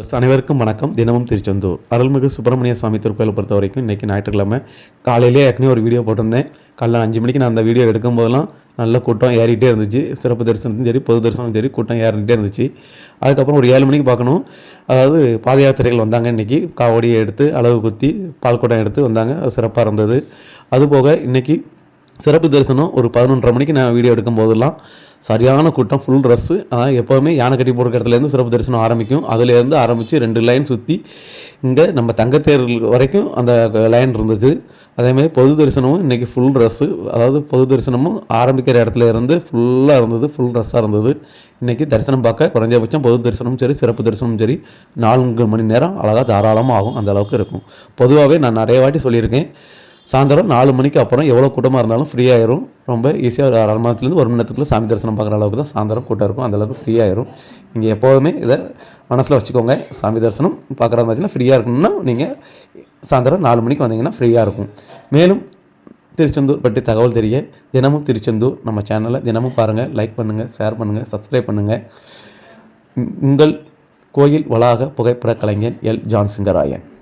Viewers அனைவருக்கும் வணக்கம். தினமும் திருச்செந்தூர் அருள்மிகு சுப்பிரமணிய சுவாமி திருக்கோயிலை பொறுத்த வரைக்கும் இன்றைக்கி ஞாயிற்றுக்கிழமை காலையிலே ஏற்கனவே ஒரு வீடியோ போட்டிருந்தேன். காலைல 5 மணிக்கு நான் அந்த வீடியோ எடுக்கும்போதெல்லாம் நல்ல கூட்டம் ஏறிட்டே இருந்துச்சு. சிறப்பு தரிசனத்தும் சரி, பொது தரிசனமும் சரி, கூட்டம் ஏறிட்டே இருந்துச்சு. அதுக்கப்புறம் ஒரு 7 மணிக்கு பார்க்கணும், அதாவது பாத யாத்திரைகள் வந்தாங்க. இன்றைக்கி காவடியை எடுத்து அளவு குத்தி பால்குடம் எடுத்து வந்தாங்க. அது சிறப்பாக இருந்தது. அதுபோக இன்றைக்கி சிறப்பு தரிசனம் ஒரு 11:30 மணிக்கு நான் வீடியோ எடுக்கும் போதெல்லாம் சரியான கூட்டம், ஃபுல் ட்ரெஸ்ஸு. அதாவது எப்போவுமே யானை கட்டி போடுற இடத்துலேருந்து சிறப்பு தரிசனம் ஆரம்பிக்கும். அதுலேருந்து ஆரம்பித்து 2 லைன் சுற்றி இங்கே நம்ம தங்கத்தேர் வரைக்கும் அந்த லைன் இருந்துச்சு. அதேமாதிரி பொது தரிசனமும் இன்றைக்கி ஃபுல் ட்ரெஸ்ஸு, அதாவது பொது தரிசனமும் ஆரம்பிக்கிற இடத்துல இருந்து ஃபுல்லாக இருந்தது, ஃபுல் ட்ரெஸ்ஸாக இருந்தது. இன்றைக்கி தரிசனம் பார்க்க குறைஞ்சபட்சம் பொது தரிசனமும் சரி, சிறப்பு தரிசனமும் சரி 4 மணி நேரம் அழகாக தாராளமாக ஆகும். அந்த அளவுக்கு இருக்கும். பொதுவாகவே நான் நிறைய வாட்டி சொல்லியிருக்கேன், சாயந்தரம் 4 மணிக்கு அப்புறம் எவ்வளோ கூட்டமாக இருந்தாலும் ஃப்ரீயாயிரும். ரொம்ப ஈஸியாக ஒரு 1/2 மணி நேரத்துலேருந்து 1 மணி நேரத்துக்குள்ளே சாமி தரிசனம் பார்க்குற அளவுக்கு தான் சாயந்தரம் கூட்டம் இருக்கும். அந்தளவுக்கு ஃப்ரீயாயிரும். நீங்கள் எப்போதுமே இதை மனசில் வச்சுக்கோங்க. சாமி தரிசனம் பார்க்குறதா இருந்துச்சுன்னா ஃப்ரீயாக இருக்கணும்னா நீங்கள் சாயந்தரம் 4 மணிக்கு வந்தீங்கன்னா ஃப்ரீயாக இருக்கும். மேலும் திருச்செந்தூர் பற்றி தகவல் தெரிய தினமும் திருச்செந்தூர் நம்ம சேனலை தினமும் பாருங்கள், லைக் பண்ணுங்கள், ஷேர் பண்ணுங்கள், சப்ஸ்கிரைப் பண்ணுங்கள். உங்கள் கோயில் வளாக புகைப்பட கலைஞர் எல். ஜான் சிங்கராயன்.